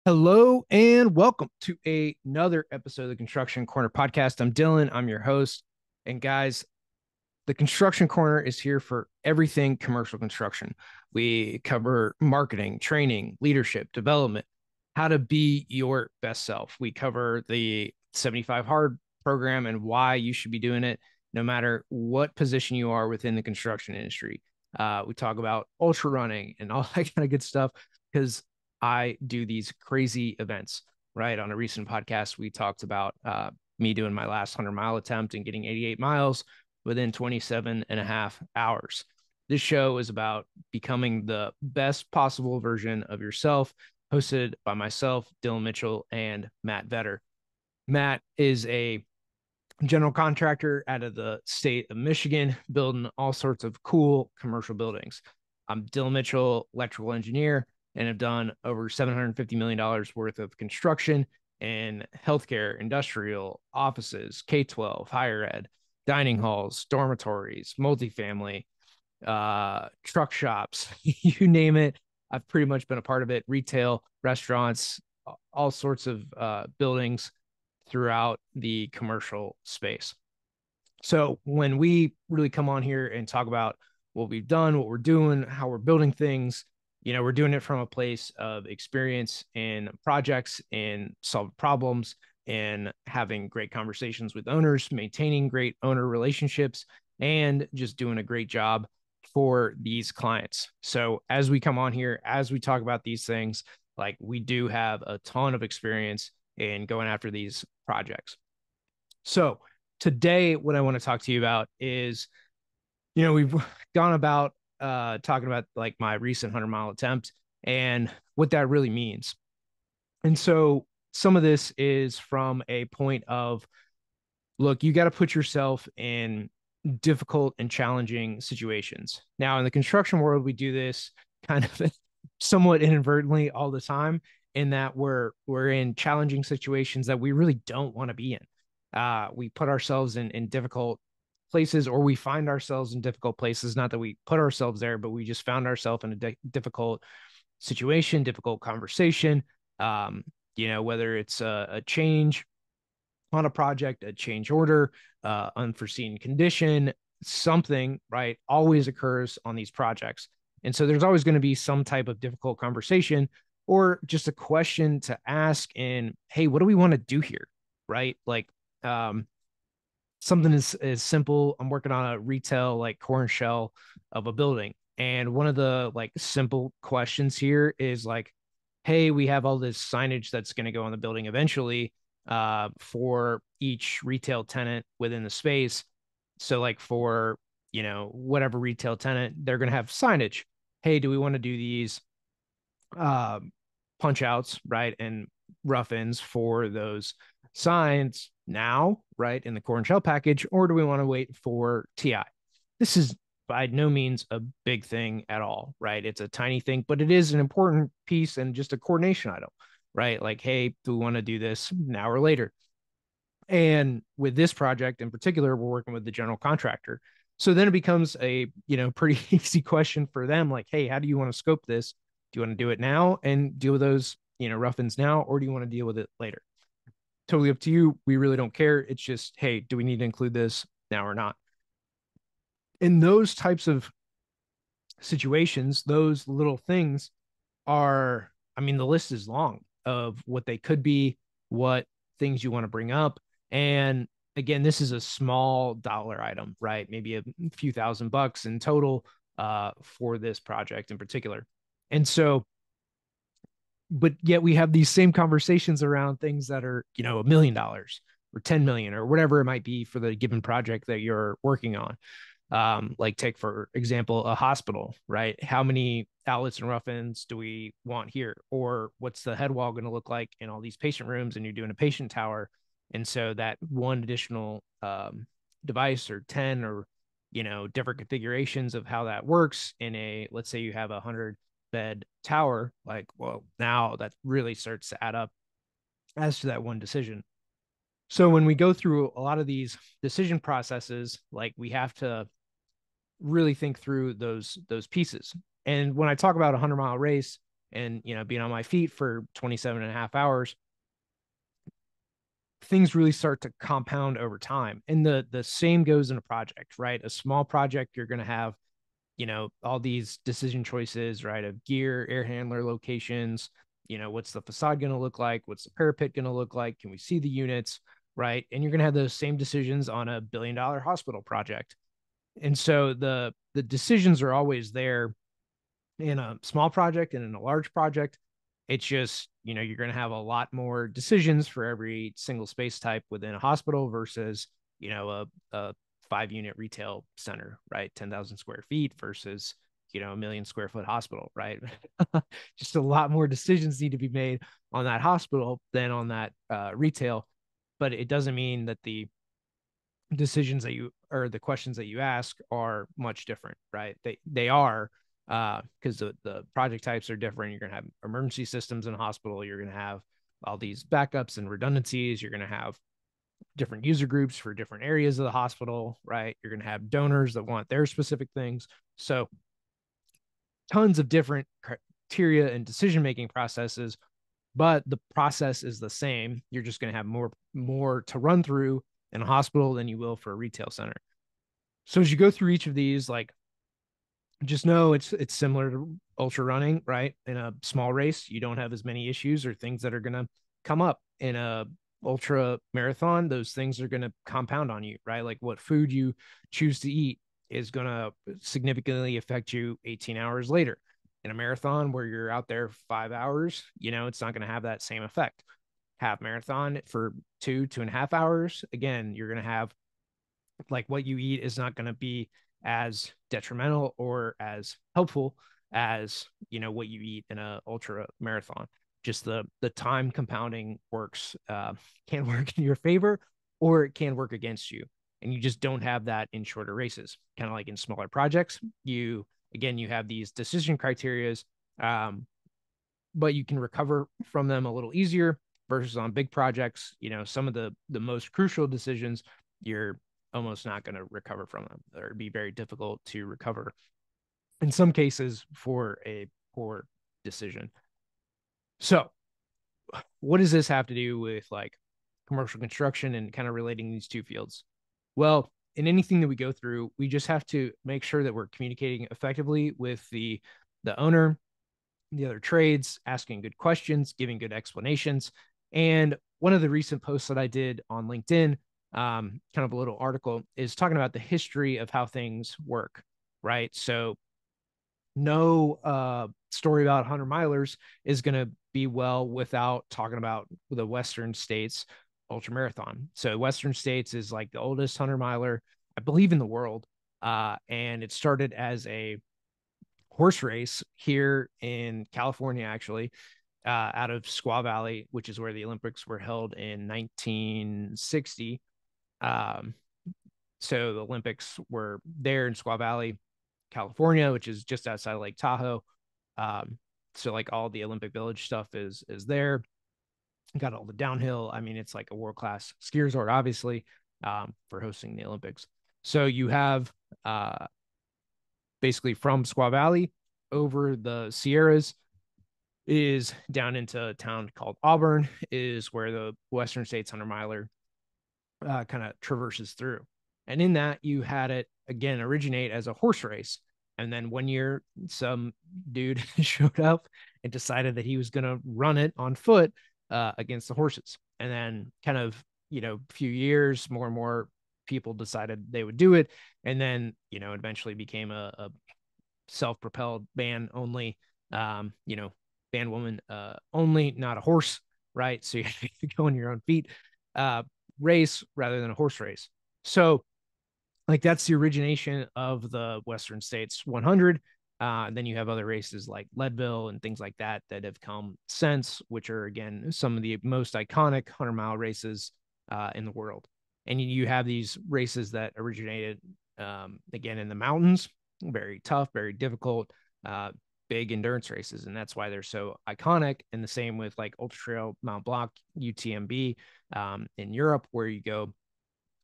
Hello and welcome to another episode of the Construction Corner podcast. I'm Dylan, I'm your host. And guys, the Construction Corner is here for everything commercial construction. We cover marketing, training, leadership, development, how to be your best self. We cover the 75 Hard program and why you should be doing it, no matter what position you are within the construction industry. We talk about ultra running and all that kind of good stuff because I do these crazy events, right? On a recent podcast, we talked about me doing my last 100-mile attempt and getting 88 miles within 27 and a half hours. This show is about becoming the best possible version of yourself, hosted by myself, Dillon Mitchell, and Matt Vetter. Matt is a general contractor out of the state of Michigan, building all sorts of cool commercial buildings. I'm Dillon Mitchell, electrical engineer, and have done over $750 million worth of construction in healthcare, industrial, offices, K-12, higher ed, dining halls, dormitories, multifamily, truck shops, you name it. I've pretty much been a part of it, retail, restaurants, all sorts of buildings throughout the commercial space. So when we really come on here and talk about what we've done, what we're doing, how we're building things, we're doing it from a place of experience in projects and solve problems and having great conversations with owners, maintaining great owner relationships, and just doing a great job for these clients. So as we come on here, as we talk about these things, like we do have a ton of experience in going after these projects. So today, what I want to talk to you about is, we've gone about talking about like my recent 100-mile attempt and what that really means. And so some of this is from a point of, look, you got to put yourself in difficult and challenging situations. Now, in the construction world, we do this kind of somewhat inadvertently all the time, in that we're in challenging situations that we really don't want to be in. We put ourselves in difficult places, or we find ourselves in difficult places. Not that we put ourselves there, but we just found ourselves in a difficult situation, difficult conversation. Whether it's a change on a project, a change order, unforeseen condition, something, right, always occurs on these projects. And so there's always going to be some type of difficult conversation or just a question to ask in, hey, what do we want to do here? Right. Like something is simple. I'm working on a retail like corn shell of a building. And one of the like simple questions here is like, hey, we have all this signage that's going to go on the building eventually for each retail tenant within the space. So like for, whatever retail tenant, they're going to have signage. Hey, do we want to do these uh, punch outs, right? And rough ends for those signs now, right? In the core and shell package, or do we want to wait for TI? This is by no means a big thing at all, right? It's a tiny thing, but it is an important piece and just a coordination item, right? Like, hey, do we want to do this now or later? And with this project in particular, we're working with the general contractor. So then it becomes a, pretty easy question for them. Like, hey, how do you want to scope this? Do you want to do it now and deal with those, rough ends now, or do you want to deal with it later? Totally up to you. We really don't care. It's just, hey, do we need to include this now or not? In those types of situations, those little things are, I mean, the list is long of what they could be, what things you want to bring up. And again, this is a small dollar item, right? Maybe a few $1,000 in total for this project in particular. And so, but yet we have these same conversations around things that are, $1 million or 10 million or whatever it might be for the given project that you're working on. Like take, for example, a hospital, right? How many outlets and rough ends do we want here? Or what's the head wall going to look like in all these patient rooms? And you're doing a patient tower. And so that one additional device or 10 or, different configurations of how that works in a, let's say you have 100-bed tower, like, well, now that really starts to add up as to that one decision. So when we go through a lot of these decision processes, like we have to really think through those pieces. And when I talk about a 100-mile race and, being on my feet for 27 and a half hours, things really start to compound over time. And the same goes in a project, right? A small project, you're going to have, all these decision choices, right? Of gear, air handler locations, what's the facade going to look like? What's the parapet going to look like? Can we see the units, right? And you're going to have those same decisions on a $1 billion hospital project. And so the decisions are always there in a small project and in a large project. It's just, you're going to have a lot more decisions for every single space type within a hospital versus, a 5 unit retail center, right? 10,000 square feet versus, a million square foot hospital, right? Just a lot more decisions need to be made on that hospital than on that retail. But it doesn't mean that the decisions that you or the questions that you ask are much different, right? They are, because the project types are different. You're going to have emergency systems in a hospital. You're going to have all these backups and redundancies. You're going to have different user groups for different areas of the hospital, right? You're going to have donors that want their specific things. So tons of different criteria and decision-making processes, but the process is the same. You're just going to have more to run through in a hospital than you will for a retail center. So as you go through each of these, like, just know it's similar to ultra running, right? In a small race, you don't have as many issues or things that are going to come up. In a ultra marathon, those things are going to compound on you, right? Like what food you choose to eat is going to significantly affect you 18 hours later. In a marathon where you're out there 5 hours, it's not going to have that same effect. Half marathon for 2.5 hours, again, you're going to have, like, what you eat is not going to be as detrimental or as helpful as, what you eat in a ultra marathon. Just the time compounding works, can work in your favor, or it can work against you, and you just don't have that in shorter races. Kind of like in smaller projects, you have these decision criterias, but you can recover from them a little easier versus on big projects. Some of the most crucial decisions, you're almost not going to recover from them, or it'd be very difficult to recover in some cases for a poor decision. So what does this have to do with, like, commercial construction and kind of relating these two fields? Well, in anything that we go through, we just have to make sure that we're communicating effectively with the owner, the other trades, asking good questions, giving good explanations. And one of the recent posts that I did on LinkedIn, kind of a little article, is talking about the history of how things work, right? So no story about 100 milers is going to be well without talking about the Western States ultra marathon. So Western States is like the oldest 100 miler, I believe, in the world. And it started as a horse race here in California, actually, out of Squaw Valley, which is where the Olympics were held in 1960. So the Olympics were there in Squaw Valley, California, which is just outside of Lake Tahoe. So like all the Olympic Village stuff is there. Got all the downhill. I mean, it's like a world-class ski resort, obviously, for hosting the Olympics. So you have basically from Squaw Valley over the Sierras is down into a town called Auburn, is where the Western States 100 miler kind of traverses through. And in that, you had it again originate as a horse race. And then one year, some dude showed up and decided that he was going to run it on foot against the horses. And then, kind of, a few years, more and more people decided they would do it. And then, eventually became a self-propelled band only, band woman only, not a horse, right? So you have to go on your own feet race rather than a horse race. So, like, that's the origination of the Western States 100. Then you have other races like Leadville and things like that that have come since, which are, again, some of the most iconic 100-mile races in the world. And you have these races that originated, again, in the mountains, very tough, very difficult, big endurance races. And that's why they're so iconic. And the same with like Ultra Trail Mont Blanc, UTMB, in Europe, where you go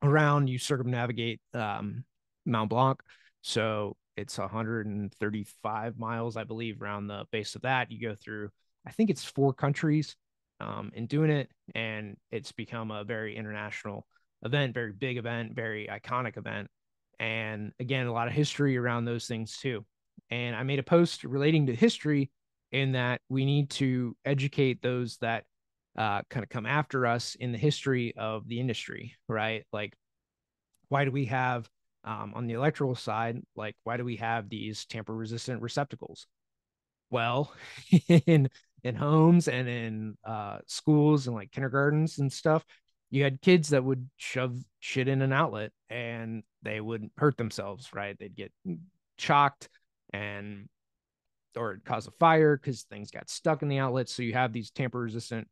around, you circumnavigate Mont Blanc. So It's 135 miles, I believe, around the base of that. You go through, I think it's 4 countries in doing it. And it's become a very international event, very big event, very iconic event. And again, a lot of history around those things too. And I made a post relating to history in that we need to educate those that kind of come after us in the history of the industry, right? Like, why do we have on the electrical side, like, why do we have these tamper resistant receptacles? Well, in homes and in schools and like kindergartens and stuff, you had kids that would shove shit in an outlet and they would hurt themselves, right? They'd get shocked and or it cause a fire because things got stuck in the outlets. So you have these tamper resistant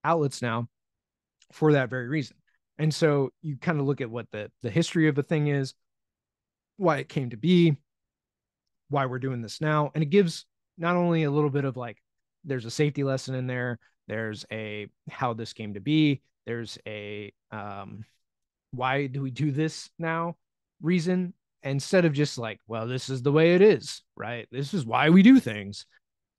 outlets now for that very reason. And so you kind of look at what the history of the thing is, why it came to be, why we're doing this now. And it gives not only a little bit of like, there's a safety lesson in there, there's a how this came to be, there's a why do we do this now reason, instead of just like, well, this is the way it is, right? This is why we do things.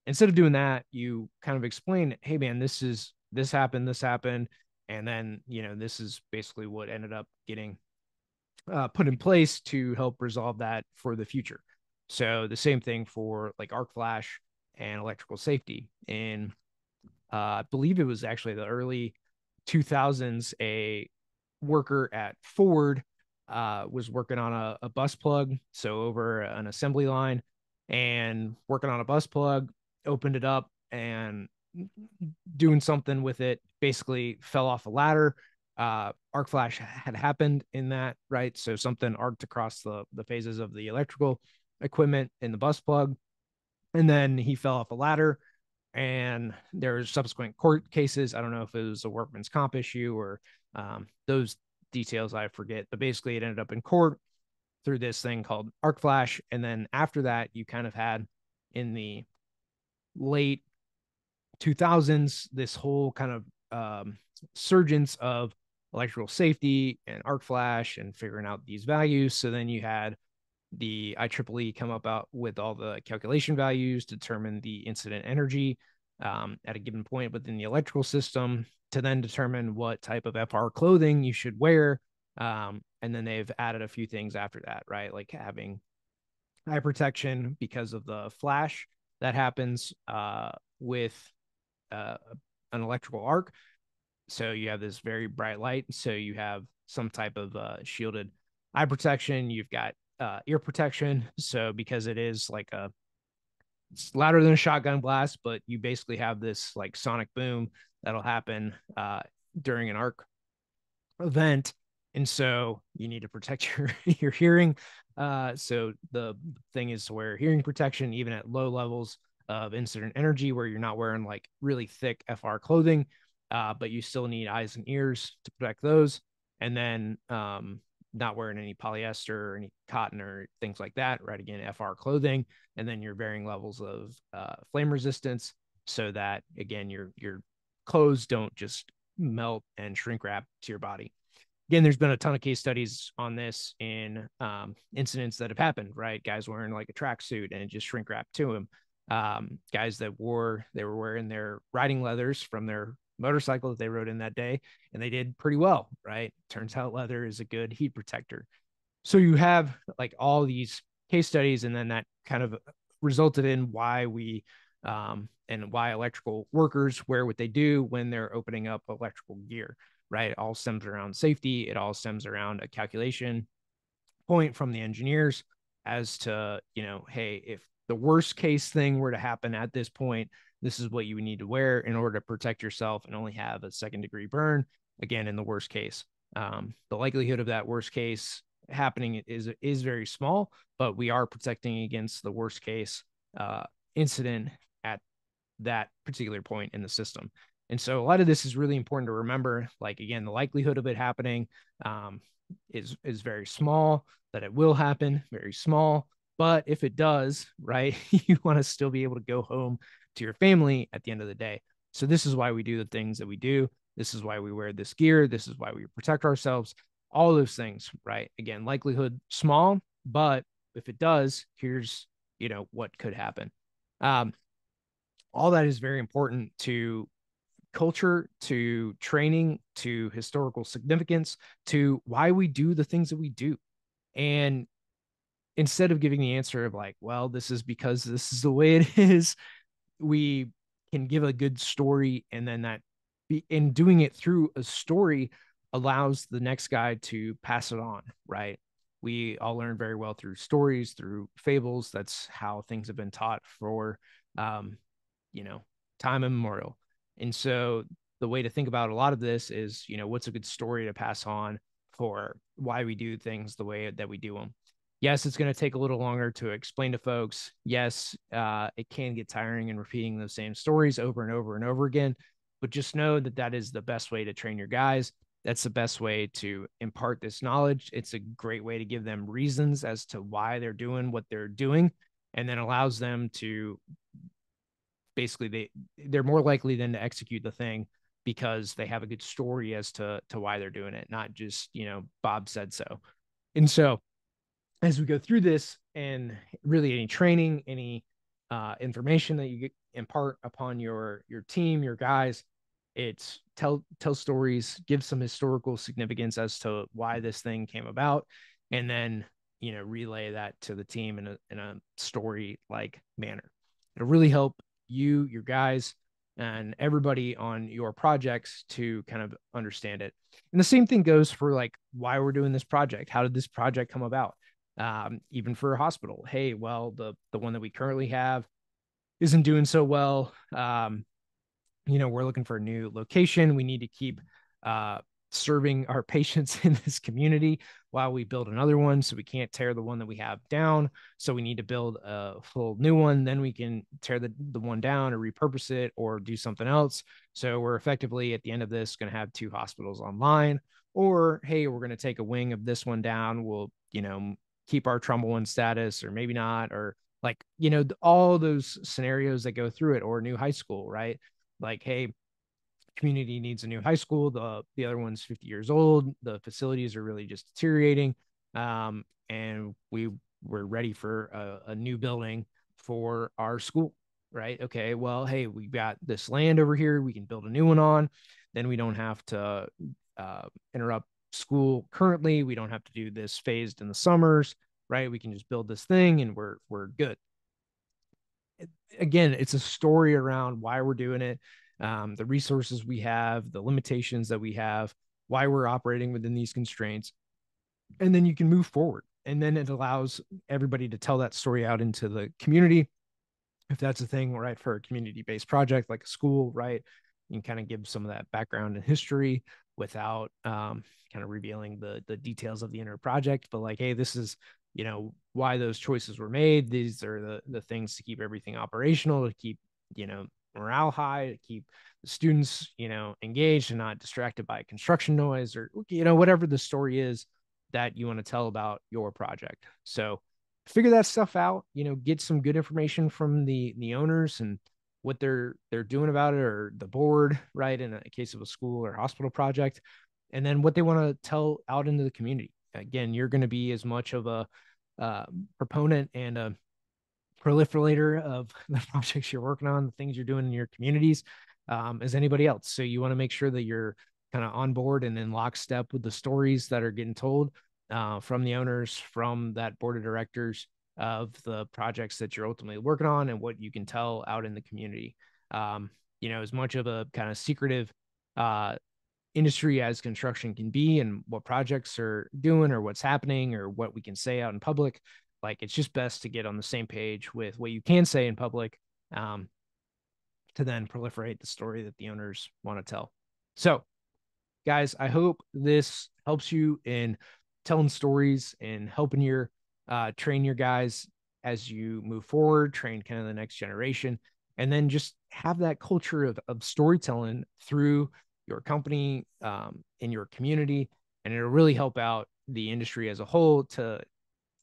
Instead of doing that, you kind of explain, hey man, this happened, and then this is basically what ended up getting put in place to help resolve that for the future. So the same thing for like arc flash and electrical safety. And I believe it was actually the early 2000s, a worker at Ford was working on a bus plug, so over an assembly line, and working on a bus plug, opened it up and doing something with it, basically fell off a ladder. Arc flash had happened in that, right? So something arced across the phases of the electrical equipment in the bus plug, and then he fell off a ladder. And there's subsequent court cases. I don't know if it was a workman's comp issue or those details I forget, but basically it ended up in court through this thing called arc flash. And then after that, you kind of had in the late 2000s this whole kind of surgence of electrical safety and arc flash and figuring out these values. So then you had the IEEE come up out with all the calculation values to determine the incident energy at a given point within the electrical system, to then determine what type of FR clothing you should wear. And then they've added a few things after that, right? Like having eye protection because of the flash that happens with uh, an electrical arc. So you have this very bright light. So you have some type of shielded eye protection. You've got ear protection. So because it is like it's louder than a shotgun blast, but you basically have this like sonic boom that'll happen during an arc event. And so you need to protect your hearing. So the thing is to wear hearing protection, even at low levels of incident energy, where you're not wearing like really thick FR clothing, but you still need eyes and ears to protect those. And then not wearing any polyester or any cotton or things like that, right? Again, FR clothing, and then your varying levels of flame resistance, so that again your clothes don't just melt and shrink wrap to your body. Again, there's been a ton of case studies on this in incidents that have happened, right? Guys wearing like a tracksuit and it just shrink wrapped to them. Guys that were wearing their riding leathers from their motorcycle that they rode in that day, and they did pretty well, right? Turns out leather is a good heat protector. So you have like all these case studies, and then that kind of resulted in why we and why electrical workers wear what they do when they're opening up electrical gear, right? It all stems around safety. It all stems around a calculation point from the engineers as to, hey, if the worst case thing were to happen at this point, this is what you would need to wear in order to protect yourself and only have a second-degree burn, again, in the worst case. The likelihood of that worst case happening is very small, but we are protecting against the worst case incident at that particular point in the system. And so a lot of this is really important to remember. Like, again, the likelihood of it happening is very small, that it will happen, very small. But if it does, right, you want to still be able to go home to your family at the end of the day. So this is why we do the things that we do. This is why we wear this gear. This is why we protect ourselves. All those things, right? Again, likelihood small, but If it does, here's, what could happen. Um, all that is very important to culture, to training, to historical significance, to why we do the things that we do. And instead of giving the answer of like, well, this is because this is the way it is, we can give a good story, and then that in doing it through a story allows the next guy to pass it on, right? We all learn very well through stories, through fables. That's how things have been taught for um, you know, time immemorial. And so the way to think about a lot of this is, what's a good story to pass on for why we do things the way that we do them. Yes, it's going to take a little longer to explain to folks. Yes, it can get tiring and repeating those same stories over and over and over again, but just know that that is the best way to train your guys. That's the best way to impart this knowledge. It's a great way to give them reasons as to why they're doing what they're doing, and then allows them to basically they're more likely than to execute the thing because they have a good story as to why they're doing it, not just, Bob said so. And so as we go through this, and really any training, any information that you impart upon your team, your guys, it's tell stories, give some historical significance as to why this thing came about, and then relay that to the team in a story like manner. It'll really help you, your guys, and everybody on your projects to kind of understand it. And the same thing goes for like why we're doing this project. How did this project come about? Even for a hospital, hey, well, the one that we currently have isn't doing so well. We're looking for a new location. We need to keep uh, serving our patients in this community while we build another one. So we can't tear the one that we have down. So we need to build a full new one. Then we can tear the one down or repurpose it or do something else. So we're effectively at the end of this going to have two hospitals online. Or, hey, we're going to take a wing of this one down. We'll, keep our trauma one status, or maybe not, or like, all those scenarios that go through it, or a new high school, right? Like, hey, community needs a new high school. The other one's 50 years old. The facilities are really just deteriorating. And we're ready for a new building for our school, right? Okay, well, hey, we've got this land over here. We can build a new one on. Then we don't have to interrupt school currently. We don't have to do this phased in the summers, right? We can just build this thing and we're good. Again, it's a story around why we're doing it, the resources we have, the limitations that we have, why we're operating within these constraints, and then you can move forward. And then it allows everybody to tell that story out into the community. If that's a thing, right, for a community-based project like a school, right, you can kind of give some of that background and history without kind of revealing the details of the inner project. But like, hey, this is why those choices were made. These are the things to keep everything operational, to keep morale high, to keep the students engaged and not distracted by construction noise, or whatever the story is that you want to tell about your project. So figure that stuff out, get some good information from the owners and what they're doing about it, or the board, right, in a case of a school or hospital project, and then what they want to tell out into the community. Again, you're going to be as much of a proponent and a proliferator of the projects you're working on, the things you're doing in your communities, as anybody else. So you want to make sure that you're kind of on board and in lockstep with the stories that are getting told from the owners, from that board of directors, of the projects that you're ultimately working on, and what you can tell out in the community. As much of a kind of secretive industry as construction can be, and what projects are doing or what's happening or what we can say out in public, like, it's just best to get on the same page with what you can say in public, to then proliferate the story that the owners want to tell. So guys, I hope this helps you in telling stories and helping your train your guys as you move forward, train kind of the next generation, and then just have that culture of storytelling through your company, in your community, and it'll really help out the industry as a whole to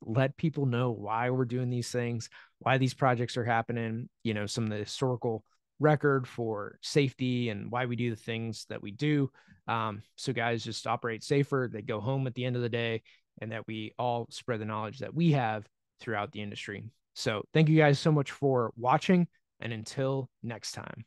let people know why we're doing these things, why these projects are happening, some of the historical record for safety and why we do the things that we do. So guys just operate safer, they go home at the end of the day, and that we all spread the knowledge that we have throughout the industry. So thank you guys so much for watching, and until next time.